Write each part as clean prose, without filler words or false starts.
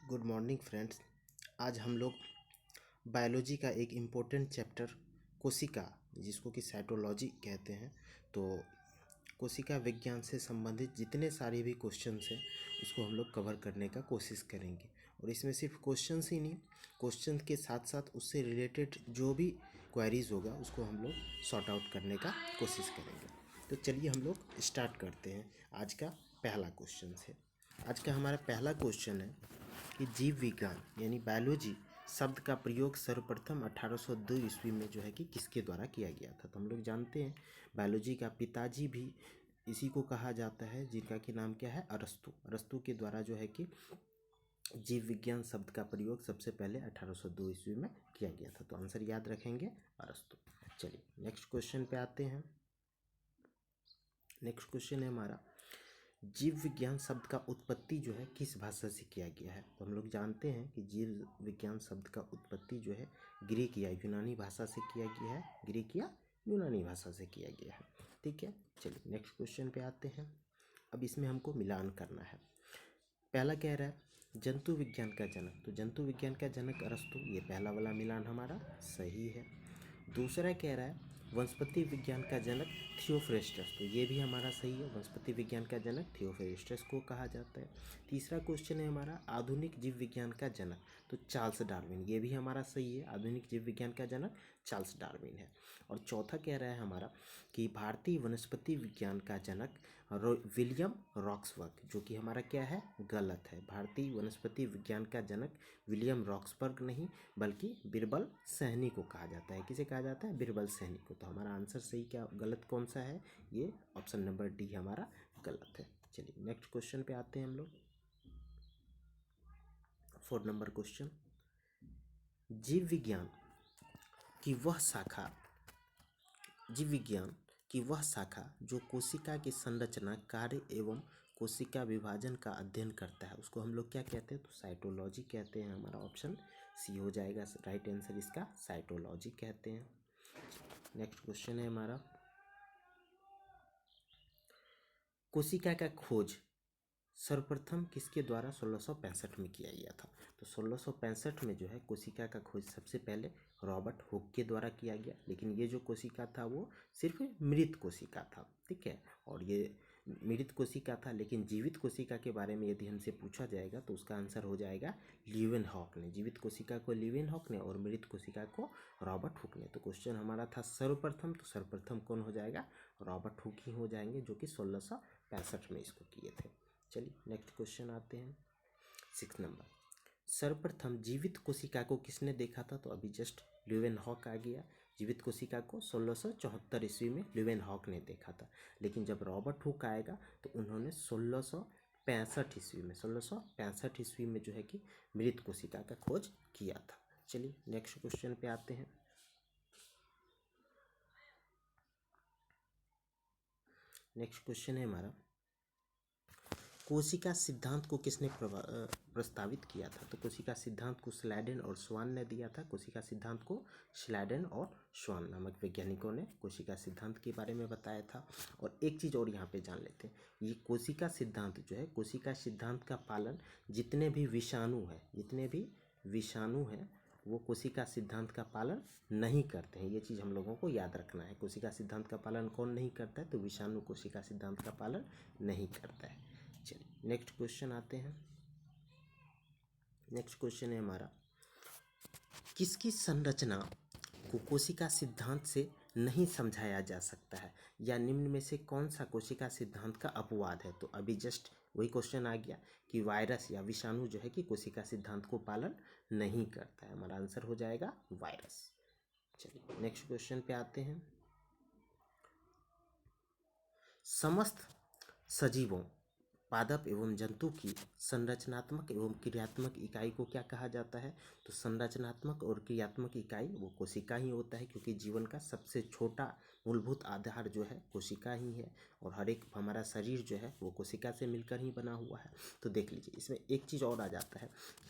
Good morning friends. आज हम लोग बायोलॉजी का एक इम्पोर्टेंट चैप्टर कोशिका, जिसको कि साइटोलॉजी कहते हैं, तो कोशिका विज्ञान से संबंधित जितने सारे भी क्वेश्चंस हैं उसको हम लोग कवर करने का कोशिश करेंगे। और इसमें सिर्फ क्वेश्चंस ही नहीं, क्वेश्चन के साथ साथ उससे रिलेटेड जो भी क्वेरीज होगा उसको हम लोग सॉर्ट आउट करने का कोशिश करेंगे। तो चलिए हम लोग स्टार्ट करते हैं। आज का पहला क्वेश्चन है। आज का हमारा पहला क्वेश्चन है कि जीव विज्ञान यानी बायोलॉजी शब्द का प्रयोग सर्वप्रथम 1802 ईस्वी में जो है कि किसके द्वारा किया गया था। तो हम लोग जानते हैं बायोलॉजी का पिताजी भी इसी को कहा जाता है, जिनका कि नाम क्या है, अरस्तु। अरस्तु के द्वारा जो है कि जीव विज्ञान शब्द का प्रयोग सबसे पहले 1802 ईस्वी में किया गया था। तो आंसर याद रखेंगे, अरस्तु। चलिए नेक्स्ट क्वेश्चन पे आते हैं। नेक्स्ट क्वेश्चन है हमारा, जीव विज्ञान शब्द का उत्पत्ति जो है किस भाषा से किया गया है। तो हम लोग जानते हैं कि जीव विज्ञान शब्द का उत्पत्ति जो है ग्रीक या यूनानी भाषा से किया गया है। ग्रीक या यूनानी भाषा से किया गया है। ठीक है, चलिए नेक्स्ट क्वेश्चन पे आते हैं। अब इसमें हमको मिलान करना है। पहला कह रहा है जंतु विज्ञान का जनक, तो जंतु विज्ञान का जनक अरस्तु, ये पहला वाला मिलान हमारा सही है। दूसरा कह रहा है वनस्पति विज्ञान का जनक थियोफ्रेस्टस, तो ये भी हमारा सही है। वनस्पति विज्ञान का जनक थियोफ्रेस्टस को कहा जाता है। तीसरा क्वेश्चन है हमारा आधुनिक जीव विज्ञान का जनक, तो चार्ल्स डार्विन, ये भी हमारा सही है। आधुनिक जीव विज्ञान का जनक चार्ल्स डार्विन है। और चौथा कह रहा है हमारा कि भारतीय वनस्पति विज्ञान का जनक विलियम रॉक्सबर्ग, जो कि हमारा क्या है, गलत है। भारतीय वनस्पति विज्ञान का जनक विलियम रॉक्सबर्ग नहीं बल्कि बिरबल सैनी को कहा जाता है। किसे कहा जाता है, बिरबल सैनी को। तो हमारा आंसर सही क्या गलत कौन सा है, ये ऑप्शन नंबर डी हमारा गलत है। चलिए नेक्स्ट क्वेश्चन पे आते हैं हम लोग। 4 नंबर क्वेश्चन, जीव विज्ञान की वह शाखा, जीव विज्ञान की वह शाखा जो कोशिका की संरचना, कार्य एवं कोशिका विभाजन का अध्ययन करता है, उसको हम लोग क्या कहते हैं, तो साइटोलॉजी कहते हैं। हमारा ऑप्शन सी हो जाएगा राइट आंसर इसका, साइटोलॉजी कहते हैं। नेक्स्ट क्वेश्चन है हमारा, कोशिका का खोज सर्वप्रथम किसके द्वारा 1665 में किया गया था। तो 1665 में जो है कोशिका का खोज सबसे पहले रॉबर्ट हुक के द्वारा किया गया, लेकिन ये जो कोशिका था वो सिर्फ मृत कोशिका था। ठीक है, और ये मृत कोशिका था, लेकिन जीवित कोशिका के बारे में यदि हमसे पूछा जाएगा तो उसका आंसर हो जाएगा ल्यूवेनहॉक ने। जीवित कोशिका को ल्यूवेनहॉक ने और मृत कोशिका को रॉबर्ट हुक ने। तो क्वेश्चन हमारा था सर्वप्रथम, तो सर्वप्रथम कौन हो जाएगा, रॉबर्ट हुक ही हो जाएंगे, जो कि 1665 में इसको किए थे। चलिए नेक्स्ट क्वेश्चन आते हैं। 6 नंबर, सर्वप्रथम जीवित कोशिका को किसने देखा था, तो अभी जस्ट ल्यूवेनहॉक आ गया। जीवित कोशिका को 1674 ईस्वी में ल्यूवेनहॉक ने देखा था, लेकिन जब रॉबर्ट हुक आएगा तो उन्होंने 1665 ईस्वी में 1665 ईस्वी में जो है कि मृत कोशिका का खोज किया था। चलिए नेक्स्ट क्वेश्चन पे आते हैं। नेक्स्ट क्वेश्चन है हमारा, कोशिका सिद्धांत को किसने प्रस्तावित किया था। तो कोशिका सिद्धांत को स्लाइडेन और स्वान ने दिया था। कोशिका सिद्धांत को स्लाइडेन और स्वान नामक वैज्ञानिकों ने कोशिका सिद्धांत के बारे में बताया था। और एक चीज़ और यहाँ पे जान लेते हैं, ये कोशिका सिद्धांत जो है, कोशिका सिद्धांत का पालन जितने भी विषाणु हैं वो कोशिका सिद्धांत का पालन नहीं करते हैं। ये चीज़ हम लोगों को याद रखना है। कोशिका सिद्धांत का पालन कौन नहीं करता है, तो विषाणु कोशिका सिद्धांत का पालन नहीं करता है। चलिए नेक्स्ट क्वेश्चन आते हैं। नेक्स्ट क्वेश्चन है हमारा, किसकी संरचना को कोशिका सिद्धांत से नहीं समझाया जा सकता है, या निम्न में से कौन सा कोशिका सिद्धांत का अपवाद है। तो अभी जस्ट वही क्वेश्चन आ गया कि वायरस या विषाणु जो है कि कोशिका सिद्धांत को पालन नहीं करता है। हमारा आंसर हो जाएगा वायरस। चलिए नेक्स्ट क्वेश्चन पे आते हैं। समस्त सजीवों, पादप एवं जंतु की संरचनात्मक एवं क्रियात्मक इकाई को क्या कहा जाता है, तो संरचनात्मक और क्रियात्मक इकाई वो कोशिका ही होता है, क्योंकि जीवन का सबसे छोटा मूलभूत आधार जो है कोशिका ही है, और हर एक हमारा शरीर जो है वो कोशिका से मिलकर ही बना हुआ है। तो देख लीजिए, इसमें एक चीज़ और आ जाता है,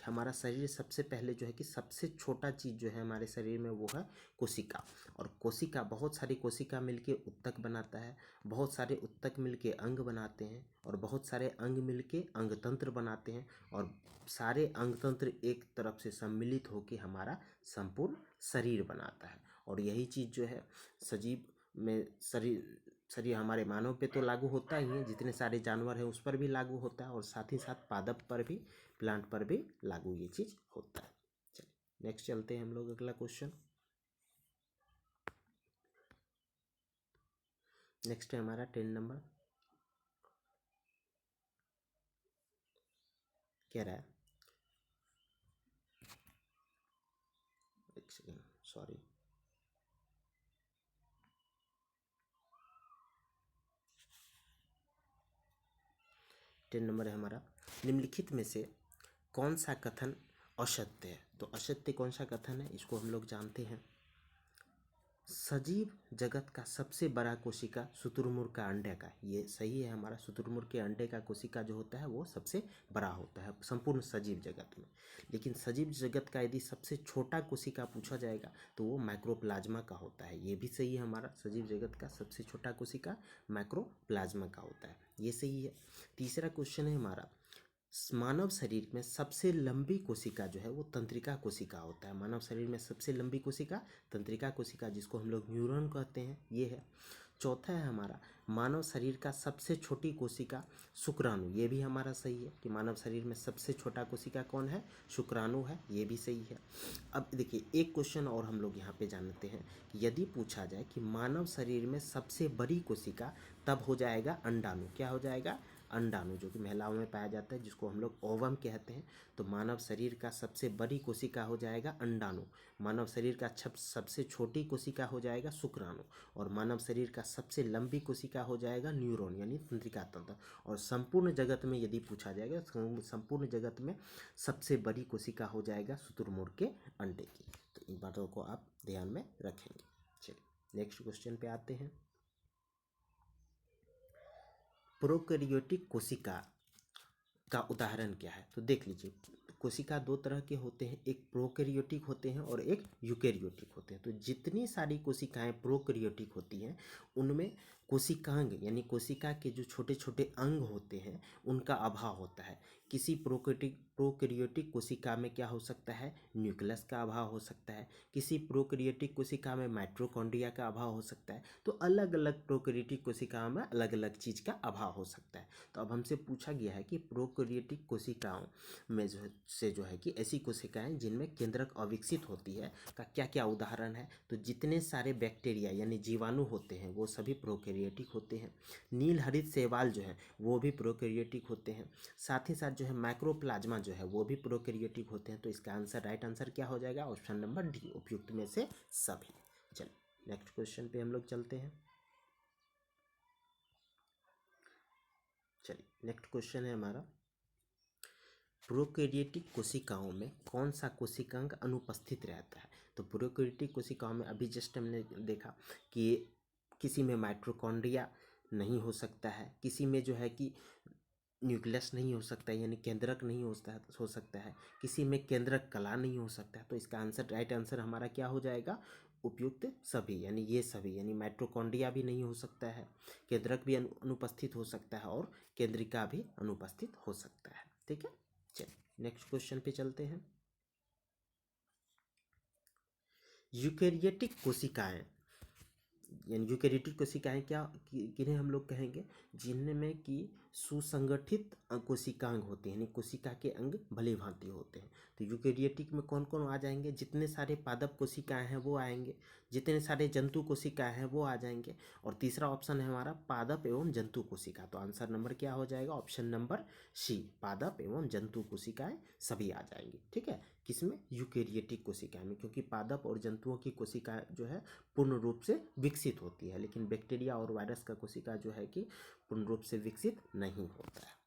हमारा शरीर सबसे पहले जो है कि सबसे छोटा चीज़ जो है हमारे शरीर में वो है कोशिका। और कोशिका, बहुत सारी कोशिका मिलके उत्तक बनाता है, बहुत सारे उत्तक मिलके अंग बनाते हैं, और बहुत सारे अंग मिलके अंगतंत्र बनाते हैं, और सारे अंगतंत्र एक तरफ से सम्मिलित होकर हमारा संपूर्ण शरीर बनाता है। और यही चीज़ जो है सजीव में शरीर हमारे मानव पे तो लागू होता ही है, जितने सारे जानवर हैं उस पर भी लागू होता है, और साथ ही साथ पादप पर भी, प्लांट पर भी लागू ये चीज़ होता है। चलिए नेक्स्ट चलते हैं हम लोग अगला क्वेश्चन। नेक्स्ट है हमारा 10 नंबर। क्या रहा है, एक सेकेंड, सॉरी। टेन नंबर है हमारा, निम्नलिखित में से कौन सा कथन असत्य है। तो असत्य कौन सा कथन है, इसको हम लोग जानते हैं। सजीव जगत का सबसे बड़ा कोशिका शुतुरमुर्ग का अंडे का, ये सही है हमारा। शुतुरमुर्ग के अंडे का कोशिका जो होता है वो सबसे बड़ा होता है संपूर्ण सजीव जगत में। लेकिन सजीव जगत का यदि सबसे छोटा कोशिका पूछा जाएगा तो वो माइक्रोप्लाज्मा का होता है। ये भी सही है हमारा, सजीव जगत का सबसे छोटा कोशिका माइक्रोप्लाज्मा का होता है, ये सही है। तीसरा क्वेश्चन है हमारा, मानव शरीर में सबसे लंबी कोशिका जो है वो तंत्रिका कोशिका होता है। मानव शरीर में सबसे लंबी कोशिका तंत्रिका कोशिका, जिसको हम लोग न्यूरॉन कहते हैं, ये है। चौथा है हमारा, मानव शरीर का सबसे छोटी कोशिका शुक्राणु, ये भी हमारा सही है कि मानव शरीर में सबसे छोटा कोशिका कौन है, शुक्राणु है, ये भी सही है। अब देखिए एक क्वेश्चन और हम लोग यहाँ पे जानते हैं कि यदि पूछा जाए कि मानव शरीर में सबसे बड़ी कोशिका, तब हो जाएगा अंडाणु। क्या हो जाएगा, अंडाणु, जो कि महिलाओं में पाया जाता है, जिसको हम लोग ओवम कहते हैं। तो मानव शरीर का सबसे बड़ी कोशिका हो जाएगा अंडाणु, मानव शरीर का सबसे छोटी कोशिका हो जाएगा शुक्राणु, और मानव शरीर का सबसे लंबी कोशिका हो जाएगा न्यूरॉन यानी तंत्रिका तंत्र। और संपूर्ण जगत में यदि पूछा जाएगा, संपूर्ण जगत में सबसे बड़ी कोशिका हो जाएगा शुतुरमुर्ग के अंडे की। तो इन बातों को आप ध्यान में रखेंगे। चलिए नेक्स्ट क्वेश्चन पे आते हैं। प्रोकैरियोटिक कोशिका का उदाहरण क्या है। तो देख लीजिए, कोशिका दो तरह के होते हैं, एक प्रोकैरियोटिक होते हैं और एक यूकैरियोटिक होते हैं। तो जितनी सारी कोशिकाएं प्रोकैरियोटिक होती हैं उनमें कोशिकांग यानी कोशिका के जो छोटे छोटे अंग होते हैं उनका अभाव होता है। किसी प्रोकैरियोटिक कोशिका में क्या हो सकता है, न्यूक्लियस का अभाव हो सकता है। किसी प्रोकैरियोटिक कोशिका में माइटोकॉन्ड्रिया का अभाव हो सकता है। तो अलग अलग प्रोकैरियोटिक कोशिकाओं में अलग अलग चीज़ का अभाव हो सकता है। तो अब हमसे पूछा गया है कि प्रोकैरियोटिक कोशिकाओं में जो है कि ऐसी कोशिकाएं जिनमें केंद्रक अविकसित होती है का क्या क्या उदाहरण है। तो जितने सारे बैक्टीरिया यानी जीवाणु होते हैं वो सभी प्रोकैरियोटिक होते हैं। नील हरित शैवाल जो है वो भी प्रोकैरियोटिक होते हैं। साथ ही साथ जो है माइक्रोप्लाज्मा जो है वो भी प्रोकैरियोटिक होते हैं। तो इसका आंसर, राइट आंसर क्या हो जाएगा, ऑप्शन नंबर डी, उपयुक्त में से सभी। चलिए नेक्स्ट क्वेश्चन पे हम लोग चलते हैं। चलिए नेक्स्ट क्वेश्चन है हमारा, प्रोकैरियोटिक कोशिकाओं में कौन सा कोशिकांग अनुपस्थित रहता है। तो प्रोकैरियोटिक कोशिकाओं में अभी जस्ट हमने देखा कि किसी में माइटोकॉन्ड्रिया नहीं हो सकता है, किसी में जो है कि न्यूक्लियस नहीं हो सकता है यानी केंद्रक नहीं हो सकता है, किसी में केंद्रक कला नहीं हो सकता है। तो इसका आंसर, राइट आंसर हमारा क्या हो जाएगा, उपयुक्त सभी, यानी ये सभी, यानी माइटोकॉन्ड्रिया भी नहीं हो सकता है, केंद्रक भी अनुपस्थित हो सकता है, और केंद्रिका भी अनुपस्थित हो सकता है। ठीक है, चलिए नेक्स्ट क्वेश्चन पे चलते हैं। यूकैरियोटिक कोशिकाएं यानी यूकैरियोटिक कोशिकाएं क्या किन्हें हम लोग कहेंगे, जिनमें कि सुसंगठित कोशिकांग होते हैं, यानी कोशिका के अंग भली भांति होते हैं। तो यूकैरियोटिक में कौन कौन आ जाएंगे, जितने सारे पादप कोशिकाएं हैं वो आएंगे, जितने सारे जंतु कोशिकाएं हैं वो आ जाएंगे, और तीसरा ऑप्शन है हमारा पादप एवं जंतु कोशिका। तो आंसर नंबर क्या हो जाएगा, ऑप्शन नंबर सी, पादप एवं जंतु कोशिकाएं सभी आ जाएंगी। ठीक है, किसमें, यूकैरियोटिक कोशिका में, क्योंकि पादप और जंतुओं की कोशिका जो है पूर्ण रूप से विकसित होती है, लेकिन बैक्टीरिया और वायरस का कोशिका जो है कि पूर्ण रूप से विकसित नहीं होता है।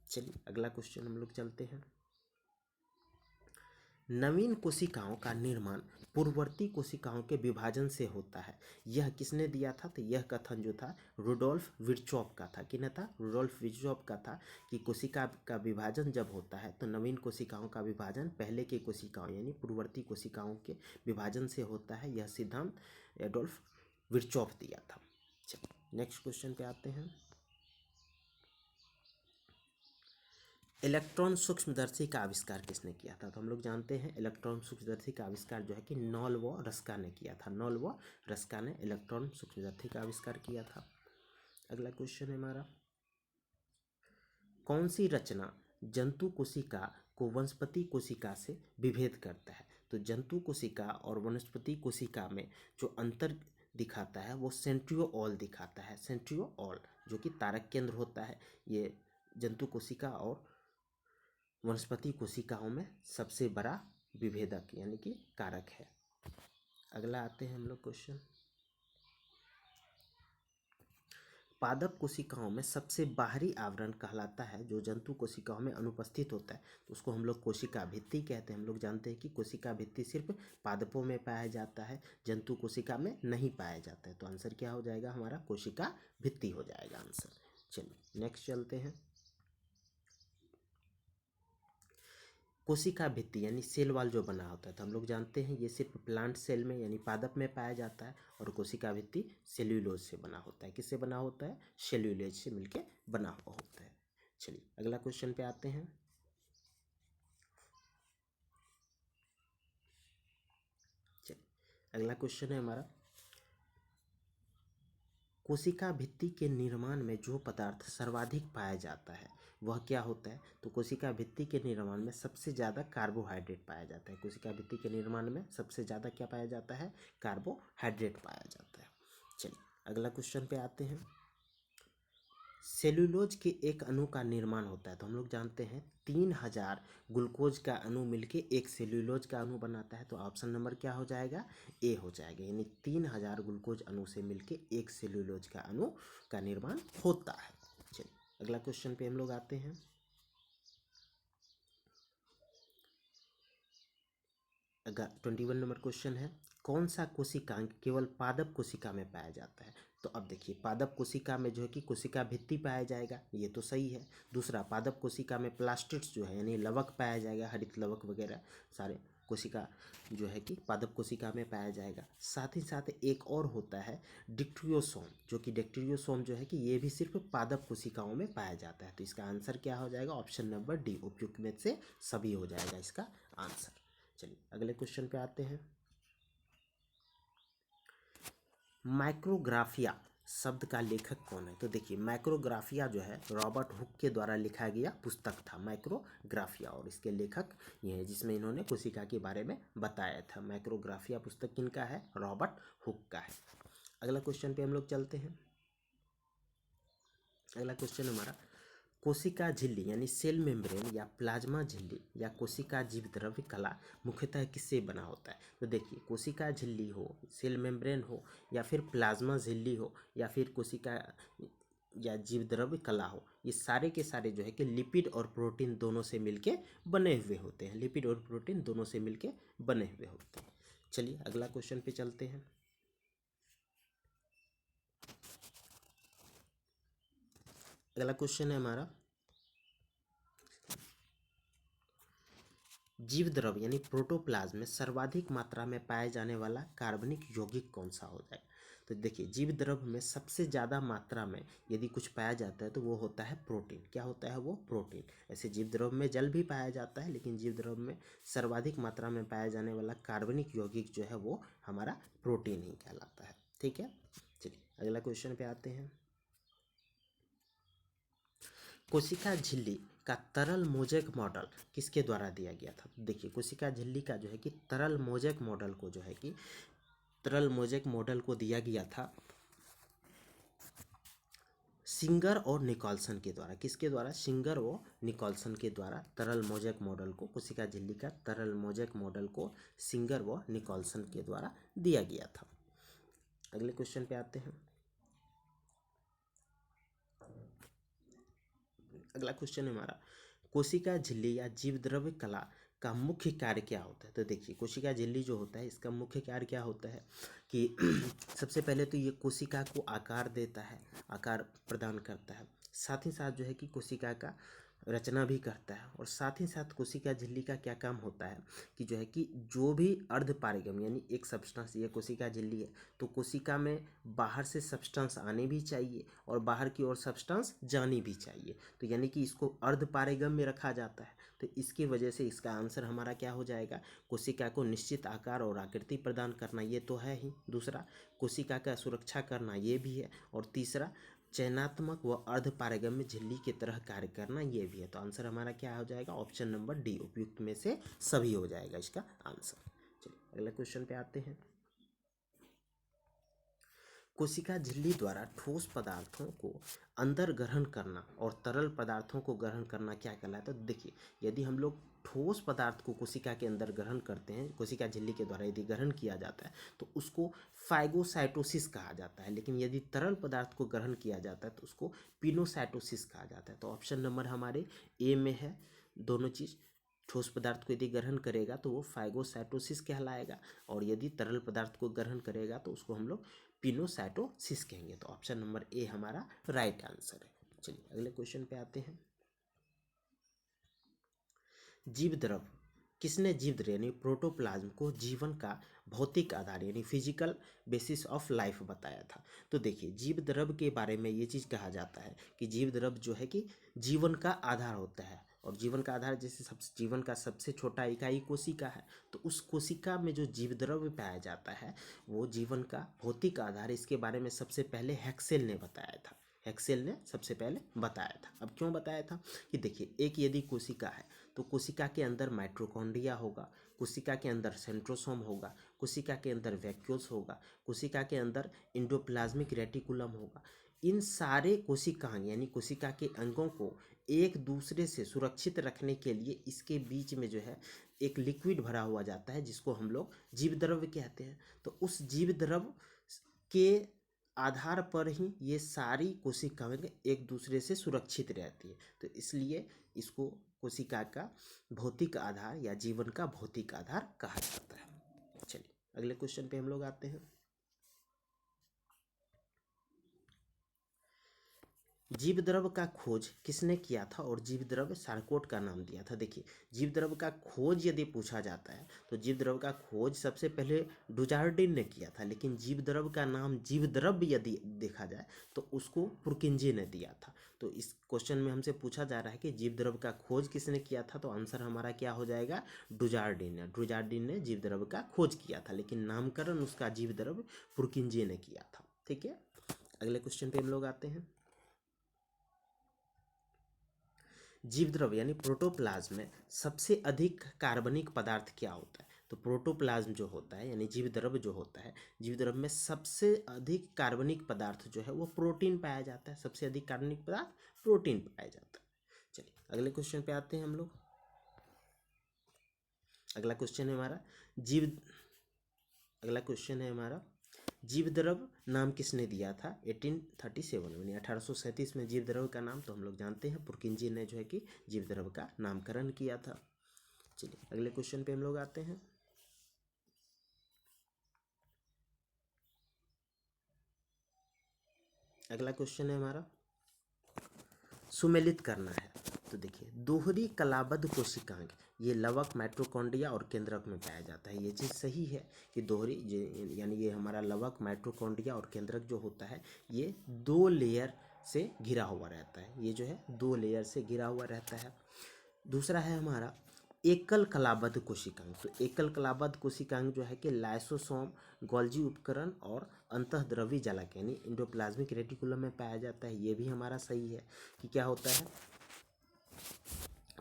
चलिए अगला क्वेश्चन हम लोग चलते हैं। नवीन कोशिकाओं का निर्माण पूर्ववर्ती कोशिकाओं के विभाजन से होता है। यह किसने दिया था? तो यह कथन जो था रुडोल्फ विर्चोव का था। किन था? रुडोल्फ विर्चोव का था कि कोशिका का विभाजन जब होता है तो नवीन कोशिकाओं का विभाजन पहले के कोशिकाओं यानी पूर्ववर्ती कोशिकाओं के विभाजन से होता है। यह सिद्धांत एडोल्फ विर्चोव दिया था। चलिए नेक्स्ट क्वेश्चन पे आते हैं। इलेक्ट्रॉन सूक्ष्मदर्शी का आविष्कार किसने किया था? तो हम लोग जानते हैं इलेक्ट्रॉन सूक्ष्मदर्शी का आविष्कार जो है कि नॉल व रस्का ने किया था। नॉल व रस्का ने इलेक्ट्रॉन सूक्ष्मदर्शी का आविष्कार किया था। अगला क्वेश्चन है हमारा, कौन सी रचना जंतु कोशिका को वनस्पति कोशिका से विभेद करता है? तो जंतु कोशिका और वनस्पति कोशिका में जो अंतर दिखाता है वो सेंट्रियोल दिखाता है। सेंट्रियोल जो कि तारक केंद्र होता है, ये जंतु कोशिका और वनस्पति कोशिकाओं में सबसे बड़ा विभेदक यानी कि कारक है। अगला आते हैं हम लोग क्वेश्चन, पादप कोशिकाओं में सबसे बाहरी आवरण कहलाता है जो जंतु कोशिकाओं में अनुपस्थित होता है, तो उसको हम लोग कोशिका भित्ति कहते हैं। हम लोग जानते हैं कि कोशिका भित्ति सिर्फ पादपों में पाया जाता है, जंतु कोशिका में नहीं पाया जाता है। तो आंसर क्या हो जाएगा हमारा? कोशिका भित्ति हो जाएगा आंसर। चलिए नेक्स्ट चलते हैं। कोशिका भित्ति यानी सेल वाल जो बना होता है, तो हम लोग जानते हैं ये सिर्फ प्लांट सेल में यानी पादप में पाया जाता है। और कोशिका भित्ति सेल्यूलोज से बना होता है। किससे बना होता है? सेल्यूलोज से मिलके बना हुआ होता है। चलिए अगला क्वेश्चन पे आते हैं। चलिए अगला क्वेश्चन है हमारा, कोशिका भित्ति के निर्माण में जो पदार्थ सर्वाधिक पाया जाता है वह क्या होता है? तो कोशिका भित्ति के निर्माण में सबसे ज़्यादा कार्बोहाइड्रेट पाया जाता है। कोशिका भित्ति के निर्माण में सबसे ज़्यादा क्या पाया जाता है? कार्बोहाइड्रेट पाया जाता है। चलिए अगला क्वेश्चन पे आते हैं। सेल्यूलोज के एक अणु का निर्माण होता है, तो हम लोग जानते हैं 3000 ग्लूकोज का अणु मिलके एक सेल्यूलोज का अणु बनाता है। तो ऑप्शन नंबर क्या हो जाएगा? ए हो जाएगा, यानी 3000 ग्लूकोज अणु से मिलके एक सेल्यूलोज का अणु का निर्माण होता है। चलिए अगला क्वेश्चन पे हम लोग आते हैं। 21 नंबर क्वेश्चन है, कौन सा कोशिकांग केवल पादप कोशिका में पाया जाता है? तो अब देखिए पादप कोशिका में जो है कि कोशिका भित्ति पाया जाएगा, ये तो सही है। दूसरा, पादप कोशिका में प्लास्टिड्स जो है यानी लवक पाया जाएगा, हरित लवक वगैरह सारे कोशिका जो है कि पादप कोशिका में पाया जाएगा। साथ ही साथ एक और होता है डिक्ट्रियोसोम, जो कि डिक्ट्रियोसोम जो है कि ये भी सिर्फ पादप कोशिकाओं में पाया जाता है। तो इसका आंसर क्या हो जाएगा? ऑप्शन नंबर डी, उपयुक्त में से सभी हो जाएगा इसका आंसर। चलिए अगले क्वेश्चन पे आते हैं। माइक्रोग्राफिया शब्द का लेखक कौन है? तो देखिए माइक्रोग्राफिया जो है रॉबर्ट हुक के द्वारा लिखा गया पुस्तक था माइक्रोग्राफिया, और इसके लेखक ये हैं जिसमें इन्होंने कोशिका के बारे में बताया था। माइक्रोग्राफिया पुस्तक किनका है? रॉबर्ट हुक का है। अगला क्वेश्चन पे हम लोग चलते हैं। अगला क्वेश्चन हमारा, कोशिका झिल्ली यानी सेल मेम्ब्रेन या प्लाज्मा झिल्ली या कोशिका जीवद्रव्य कला मुख्यतः किससे बना होता है? तो देखिए कोशिका झिल्ली हो, सेल मेम्ब्रेन हो, या फिर प्लाज्मा झिल्ली हो, या फिर कोशिका या जीवद्रव्य कला हो, ये सारे के सारे जो है कि लिपिड और प्रोटीन दोनों से मिलके बने हुए होते हैं। लिपिड और प्रोटीन दोनों से मिलके बने हुए होते हैं। चलिए अगला क्वेश्चन पे चलते हैं। अगला क्वेश्चन है हमारा, जीवद्रव यानी प्रोटोप्लाज्म में सर्वाधिक मात्रा में पाए जाने वाला कार्बनिक यौगिक कौन सा हो जाएगा? तो देखिए जीवद्रव में सबसे ज़्यादा मात्रा में यदि कुछ पाया जाता है तो वो होता है प्रोटीन। क्या होता है वो? प्रोटीन। ऐसे जीवद्रव में जल भी पाया जाता है, लेकिन जीवद्रव में सर्वाधिक मात्रा में पाया जाने वाला कार्बनिक यौगिक जो है वो हमारा प्रोटीन ही कहलाता है। ठीक है, चलिए अगला क्वेश्चन पे आते हैं। कोशिका झिल्ली का तरल मोज़ेक मॉडल किसके द्वारा दिया गया था? देखिए कोशिका झिल्ली का जो है कि तरल मोज़ेक मॉडल को जो है कि तरल मोज़ेक मॉडल को दिया गया था सिंगर और निकोल्सन के द्वारा। किसके द्वारा? सिंगर और निकोल्सन के द्वारा तरल मोज़ेक मॉडल को, कोशिका झिल्ली का तरल मोज़ेक मॉडल को सिंगर व निकोल्सन के द्वारा दिया गया था। अगले क्वेश्चन पे आते हैं। अगला क्वेश्चन है हमारा, कोशिका झिल्ली या जीवद्रव्य कला का मुख्य कार्य क्या होता है? तो देखिए कोशिका झिल्ली जो होता है इसका मुख्य कार्य क्या होता है कि सबसे पहले तो ये कोशिका को आकार देता है, आकार प्रदान करता है, साथ ही साथ जो है कि कोशिका का रचना भी करता है। और साथ ही साथ कोशिका झिल्ली का क्या काम होता है कि जो है कि जो भी अर्ध पारगम्य यानी एक सब्सटेंस, ये कोशिका झिल्ली है तो कोशिका में बाहर से सब्सटेंस आने भी चाहिए और बाहर की ओर सब्सटेंस जानी भी चाहिए, तो यानी कि इसको अर्ध पारगम्य रखा जाता है। तो इसकी वजह से इसका आंसर हमारा क्या हो जाएगा, कोशिका को निश्चित आकार और आकृति प्रदान करना, ये तो है ही। दूसरा, कोशिका का सुरक्षा करना, ये भी है। और तीसरा, चयनात्मक व अर्ध पारगम्य झिल्ली की तरह कार्य करना, ये भी है। तो आंसर हमारा क्या हो जाएगा, ऑप्शन नंबर डी, उपयुक्त में से सभी हो जाएगा इसका आंसर। चलिए अगले क्वेश्चन पे आते हैं। कोशिका झिल्ली द्वारा ठोस पदार्थों को अंदर ग्रहण करना और तरल पदार्थों को ग्रहण करना क्या कहलाता है? तो देखिए, यदि हम लोग ठोस पदार्थ को कोशिका के अंदर ग्रहण करते हैं, कोशिका झिल्ली के द्वारा यदि ग्रहण किया जाता है तो उसको फाइगोसाइटोसिस कहा जाता है, लेकिन यदि तरल पदार्थ को ग्रहण किया जाता है तो उसको पिनोसाइटोसिस कहा जाता है। तो ऑप्शन नंबर हमारे ए में है दोनों चीज़। ठोस पदार्थ को यदि ग्रहण करेगा तो वो फाइगोसाइटोसिस कहलाएगा, और यदि तरल पदार्थ को ग्रहण करेगा तो उसको हम लोग पिनोसाइटोसिस कहेंगे। तो ऑप्शन नंबर ए हमारा राइट आंसर है। चलिए अगले क्वेश्चन पे आते हैं। जीव द्रव किसने जीव द्रव यानी प्रोटोप्लाज्म को जीवन का भौतिक आधार यानी फिजिकल बेसिस ऑफ लाइफ बताया था? तो देखिए, जीव द्रव के बारे में ये चीज़ कहा जाता है कि जीव द्रव जो है कि जीवन का आधार होता है, और जीवन का आधार जैसे जीवन का सबसे छोटा इकाई कोशिका है, तो उस कोशिका में जो जीव द्रव्य पाया जाता है वो जीवन का भौतिक आधार। इसके बारे में सबसे पहले हेक्सेल ने बताया था, हेक्सेल ने सबसे पहले बताया था। अब क्यों बताया था कि देखिए, एक यदि कोशिका है तो कोशिका के अंदर माइटोकॉन्ड्रिया होगा, कोशिका के अंदर सेंट्रोसोम होगा, कोशिका के अंदर वैक्यूल्स होगा, कोशिका के अंदर इंडोप्लाज्मिक रेटिकुलम होगा। इन सारे कोशिकांग यानी कोशिका के अंगों को एक दूसरे से सुरक्षित रखने के लिए इसके बीच में जो है एक लिक्विड भरा हुआ जाता है जिसको हम लोग जीव द्रव्य कहते हैं। तो उस जीव द्रव्य के आधार पर ही ये सारी कोशिकाएं एक दूसरे से सुरक्षित रहती है, तो इसलिए इसको कोशिका का भौतिक आधार या जीवन का भौतिक आधार कहा जाता है। चलिए अगले क्वेश्चन पे हम लोग आते हैं। जीव द्रव का खोज किसने किया था और जीव द्रव सार्कोट का नाम दिया था? देखिए, जीव द्रव का खोज यदि पूछा जाता है तो जीव द्रव का खोज सबसे पहले डुजार्डिन ने किया था, लेकिन जीव द्रव का नाम जीव द्रव यदि देखा जाए तो उसको पुरकिंजे ने दिया था। तो इस क्वेश्चन में हमसे पूछा जा रहा है कि जीव द्रव का खोज किसने किया था, तो आंसर हमारा क्या हो जाएगा, डुजार्डिन ने। डुजार्डिन ने जीव द्रव का खोज किया था, लेकिन नामकरण उसका जीव द्रव पुरकिंजे ने किया था। ठीक है, अगले क्वेश्चन पे हम लोग आते हैं। जीव द्रव्य यानी प्रोटोप्लाज्म में सबसे अधिक कार्बनिक पदार्थ क्या होता है? तो प्रोटोप्लाज्म जो होता है यानी जीव द्रव्य जो होता है, जीव द्रव्य में सबसे अधिक कार्बनिक पदार्थ जो है वो प्रोटीन पाया जाता है। सबसे अधिक कार्बनिक पदार्थ प्रोटीन पाया जाता है। चलिए अगले क्वेश्चन पे आते हैं हम लोग। अगला क्वेश्चन है हमारा जीव अगला क्वेश्चन है हमारा जीव द्रव नाम किसने दिया था 1837 यानी 1837 में जीव द्रव का नाम? तो हम लोग जानते हैं पुरकिंजे ने जो है कि जीव द्रव का नामकरण किया था। चलिए अगले क्वेश्चन पे हम लोग आते हैं। अगला क्वेश्चन है हमारा सुमेलित करना है। तो देखिए, दोहरी कलाबद्ध कोशिकांग ये लवक, माइटोकॉन्ड्रिया और केंद्रक में पाया जाता है। ये चीज़ सही है कि दोहरी यानी ये हमारा लवक, माइटोकॉन्ड्रिया और केंद्रक जो होता है ये 2 लेयर से घिरा हुआ रहता है। ये जो है 2 लेयर से घिरा हुआ रहता है। दूसरा है हमारा एकल कलाबद्ध कोशिकांग। तो एकल कलाबद्ध कोशिकांग जो है कि लाइसोसोम, गोल्जी उपकरण और अंतःद्रवी जालक यानी इंडोप्लाज्मिक रेटिकुलम में पाया जाता है। ये भी हमारा सही है कि क्या होता है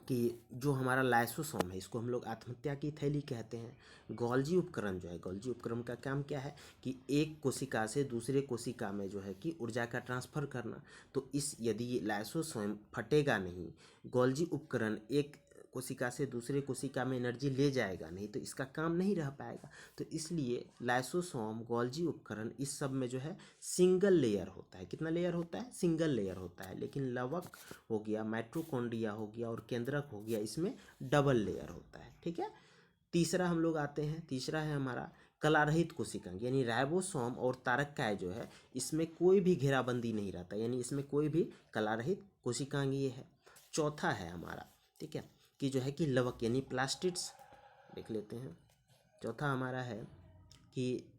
कि जो हमारा लाइसोसोम है इसको हम लोग आत्महत्या की थैली कहते हैं। गोल्जी उपकरण जो है, गोल्जी उपकरण का काम क्या है कि एक कोशिका से दूसरे कोशिका में जो है कि ऊर्जा का ट्रांसफ़र करना। तो इस यदि लाइसोसोम फटेगा नहीं, गोल्जी उपकरण एक कोशिका से दूसरे कोशिका में एनर्जी ले जाएगा नहीं, तो इसका काम नहीं रह पाएगा। तो इसलिए लाइसोसोम, गोल्जी उपकरण इस सब में जो है सिंगल लेयर होता है। कितना लेयर होता है? सिंगल लेयर होता है। लेकिन लवक हो गया, माइटोकॉन्ड्रिया हो गया और केंद्रक हो गया, इसमें डबल लेयर होता है। ठीक है। तीसरा हम लोग आते हैं, तीसरा है हमारा कलारहित कोशिकांग, यानी राइबोसोम और तारककाय जो है इसमें कोई भी घेराबंदी नहीं रहता, यानी इसमें कोई भी कलारहित कोशिकांग ये है। चौथा है हमारा, ठीक है, कि जो है कि लवक यानी प्लास्टिड्स, देख लेते हैं। चौथा हमारा है कि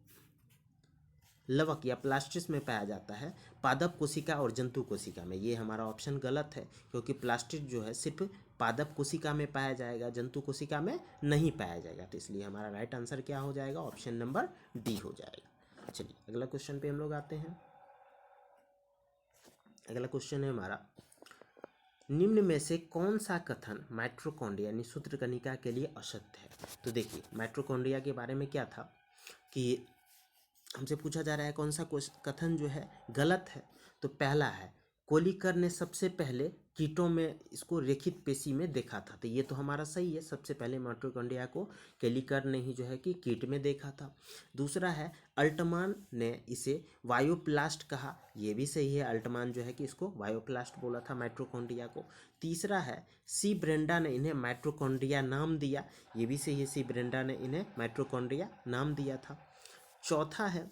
लवक या प्लास्टिड्स में पाया जाता है पादप कोशिका और जंतु कोशिका में। ये हमारा ऑप्शन गलत है, क्योंकि प्लास्टिड जो है सिर्फ पादप कोशिका में पाया जाएगा, जंतु कोशिका में नहीं पाया जाएगा। तो इसलिए हमारा राइट आंसर क्या हो जाएगा, ऑप्शन नंबर डी हो जाएगा। चलिए अगला क्वेश्चन पे हम लोग आते हैं। अगला क्वेश्चन है हमारा, निम्न में से कौन सा कथन माइटोकॉन्ड्रिया यानी सूत्रकणिका के लिए असत्य है। तो देखिए माइटोकॉन्ड्रिया के बारे में क्या था कि हमसे पूछा जा रहा है कौन सा कथन जो है गलत है। तो पहला है कोलिकर ने सबसे पहले कीटों में इसको रेखित पेशी में देखा था, तो ये तो हमारा सही है। सबसे पहले माइटोकॉन्ड्रिया को केलिकर ने ही जो है कि कीट में देखा था। दूसरा है अल्टमान ने इसे वायोप्लास्ट कहा, ये भी सही है। अल्टमान जो है कि इसको वायोप्लास्ट बोला था माइटोकॉन्ड्रिया को। तीसरा है सी ब्रेंडा ने इन्हें माइटोकॉन्ड्रिया नाम दिया, ये भी सही है। सी ब्रेंडा ने इन्हें माइटोकॉन्ड्रिया नाम दिया था। चौथा है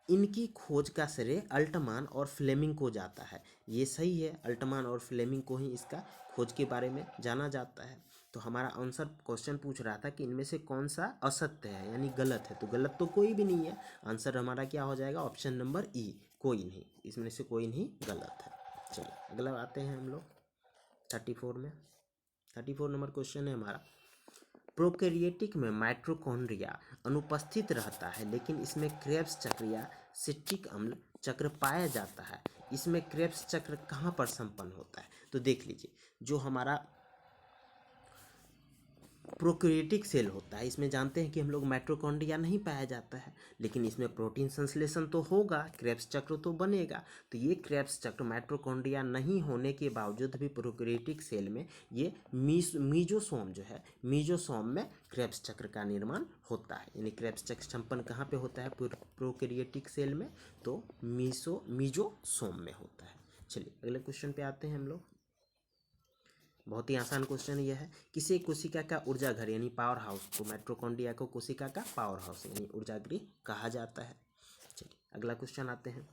इनकी खोज का श्रेय अल्टमान और फ्लेमिंग को जाता है, ये सही है। अल्टमान और फ्लेमिंग को ही इसका खोज के बारे में जाना जाता है। तो हमारा आंसर, क्वेश्चन पूछ रहा था कि इनमें से कौन सा असत्य है यानी गलत है, तो गलत तो कोई भी नहीं है। आंसर हमारा क्या हो जाएगा, ऑप्शन नंबर ई, कोई नहीं, इसमें से कोई नहीं गलत है। चलिए अगला आते हैं हम लोग 34 में। 34 नंबर क्वेश्चन है हमारा, प्रोकैरियोटिक में माइटोकॉन्ड्रिया अनुपस्थित रहता है, लेकिन इसमें क्रेब्स चक्र या सिट्रिक अम्ल चक्र पाया जाता है। इसमें क्रेब्स चक्र कहाँ पर संपन्न होता है। तो देख लीजिए, जो हमारा प्रोकैरियोटिक सेल होता है, इसमें जानते हैं कि हम लोग माइटोकॉन्ड्रिया नहीं पाया जाता है, लेकिन इसमें प्रोटीन संश्लेषण तो होगा, क्रेब्स चक्र तो बनेगा। तो ये क्रेब्स चक्र माइटोकॉन्ड्रिया नहीं होने के बावजूद भी प्रोकैरियोटिक सेल में ये मीजोसोम जो है, मीजोसोम में क्रेब्स चक्र का निर्माण होता है। यानी क्रेब्स चक्र संपन्न कहाँ पे होता है, प्रोकैरियोटिक सेल में, तो मीजोसोम में होता है। चलिए अगले क्वेश्चन पे आते हैं हम लोग। बहुत ही आसान क्वेश्चन यह है, किसी कोशिका का ऊर्जा घर यानी पावर हाउस को माइटोकॉन्ड्रिया को कोशिका का पावर हाउस यानी ऊर्जा गृह कहा जाता है। चलिए अगला क्वेश्चन आते हैं।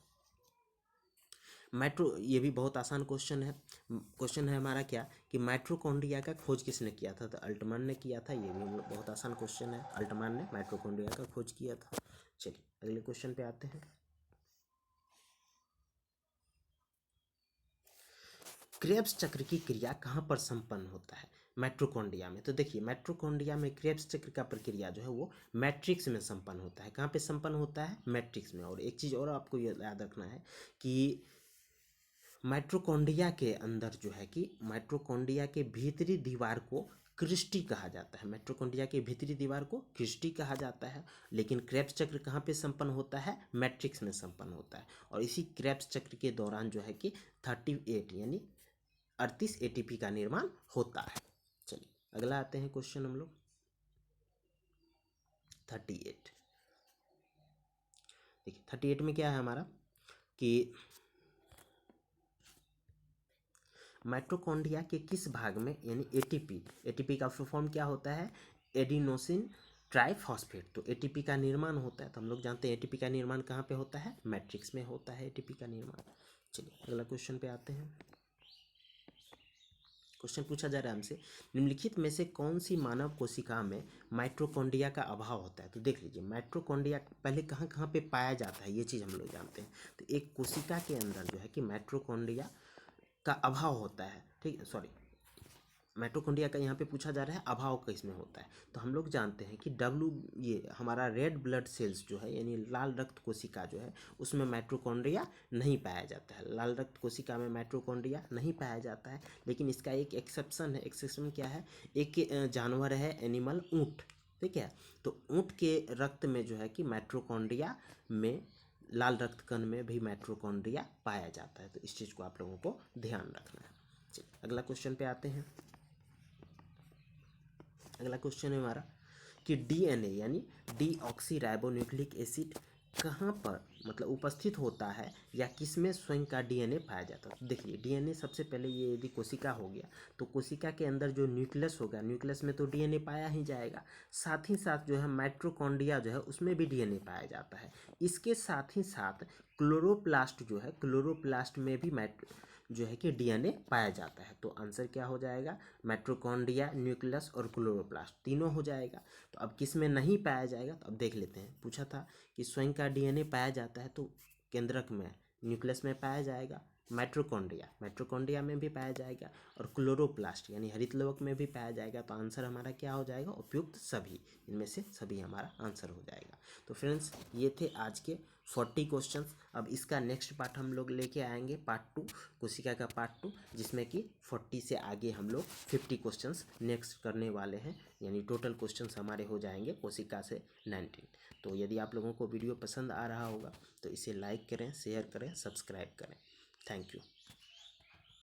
ये भी बहुत आसान क्वेश्चन है। क्वेश्चन है हमारा क्या कि माइटोकॉन्ड्रिया का खोज किसने किया था। तो अल्टमान ने किया था। ये भी बहुत आसान क्वेश्चन है, अल्टमान ने माइटोकॉन्ड्रिया का खोज किया था। चलिए अगले क्वेश्चन पे आते हैं। क्रेब्स चक्र की क्रिया कहाँ पर संपन्न होता है, माइटोकॉन्ड्रिया में। तो देखिए माइटोकॉन्ड्रिया में क्रेब्स चक्र का प्रक्रिया जो है वो मैट्रिक्स में संपन्न होता है। कहाँ पे संपन्न होता है, मैट्रिक्स में। और एक चीज़ और आपको ये याद रखना है कि माइटोकॉन्ड्रिया के अंदर जो है कि माइटोकॉन्ड्रिया के भीतरी दीवार को क्रिस्टी कहा जाता है। माइटोकॉन्ड्रिया के भीतरी दीवार को क्रिस्टी कहा जाता है। लेकिन क्रेब्स चक्र कहाँ पे संपन्न होता है, मैट्रिक्स में संपन्न होता है। और इसी क्रेब्स चक्र के दौरान जो है कि 38 यानी 38 एटीपी का निर्माण होता है। चलिए अगला आते हैं क्वेश्चन हम लोग 38। देखिए 38 में क्या है हमारा कि माइटोकॉन्ड्रिया के किस भाग में यानी एटीपी का फुल फॉर्म क्या होता है, एडिनोसिन ट्राइफॉस्फेट। तो एटीपी का निर्माण होता है। तो हम लोग जानते हैं एटीपी का निर्माण कहाँ पे होता है, मैट्रिक्स में होता है एटीपी का निर्माण। चलिए अगला क्वेश्चन पे आते हैं। क्वेश्चन पूछा जा रहा है हमसे, निम्नलिखित में से कौन सी मानव कोशिका में माइटोकॉन्ड्रिया का अभाव होता है। तो देख लीजिए माइटोकॉन्ड्रिया पहले कहाँ कहाँ पे पाया जाता है, ये चीज़ हम लोग जानते हैं। तो एक कोशिका के अंदर जो है कि माइटोकॉन्ड्रिया का अभाव होता है, ठीक है, सॉरी, माइटोकॉन्ड्रिया का यहाँ पे पूछा जा रहा है अभाव किसमें होता है। तो हम लोग जानते हैं कि ये हमारा रेड ब्लड सेल्स जो है यानी लाल रक्त कोशिका जो है उसमें माइटोकॉन्ड्रिया नहीं पाया जाता है। लाल रक्त कोशिका में माइटोकॉन्ड्रिया नहीं पाया जाता है। लेकिन इसका एक एक्सेप्शन है। एक्सेप्शन क्या है, एक जानवर है एनिमल, ऊँट, ठीक है। तो ऊँट के रक्त में जो है कि माइटोकॉन्ड्रिया में, लाल रक्त कण में भी माइटोकॉन्ड्रिया पाया जाता है। तो इस चीज़ को आप लोगों को ध्यान रखना है। चलिए अगला क्वेश्चन पे आते हैं। अगला क्वेश्चन है हमारा कि डीएनए यानी डीऑक्सी राइबोन्यूक्लिक एसिड कहाँ पर मतलब उपस्थित होता है या किसमें स्वयं का डीएनए पाया जाता है। तो देखिए डीएनए सबसे पहले ये यदि कोशिका हो गया तो कोशिका के अंदर जो न्यूक्लियस होगा, न्यूक्लियस में तो डीएनए पाया ही जाएगा। साथ ही साथ जो है माइटोकॉन्ड्रिया जो है उसमें भी डीएनए पाया जाता है। इसके साथ ही साथ क्लोरोप्लास्ट जो है, क्लोरोप्लास्ट में भी जो है कि डीएनए पाया जाता है। तो आंसर क्या हो जाएगा, माइटोकॉन्ड्रिया, न्यूक्लियस और क्लोरोप्लास्ट तीनों हो जाएगा। तो अब किस में नहीं पाया जाएगा, तो अब देख लेते हैं। पूछा था कि स्वयं का डीएनए पाया जाता है तो केंद्रक में, न्यूक्लियस में पाया जाएगा, माइटोकॉन्ड्रिया में भी पाया जाएगा और क्लोरोप्लास्ट यानी हरितलवक में भी पाया जाएगा। तो आंसर हमारा क्या हो जाएगा, उपयुक्त सभी, इनमें से सभी हमारा आंसर हो जाएगा। तो फ्रेंड्स ये थे आज के 40 क्वेश्चंस। अब इसका नेक्स्ट पार्ट हम लोग लेके आएंगे, पार्ट 2, कोशिका का पार्ट 2, जिसमें कि 40 से आगे हम लोग 50 क्वेश्चंस नेक्स्ट करने वाले हैं। यानी टोटल क्वेश्चंस हमारे हो जाएंगे कोशिका से 19। तो यदि आप लोगों को वीडियो पसंद आ रहा होगा तो इसे लाइक करें, शेयर करें, सब्सक्राइब करें। Thank you.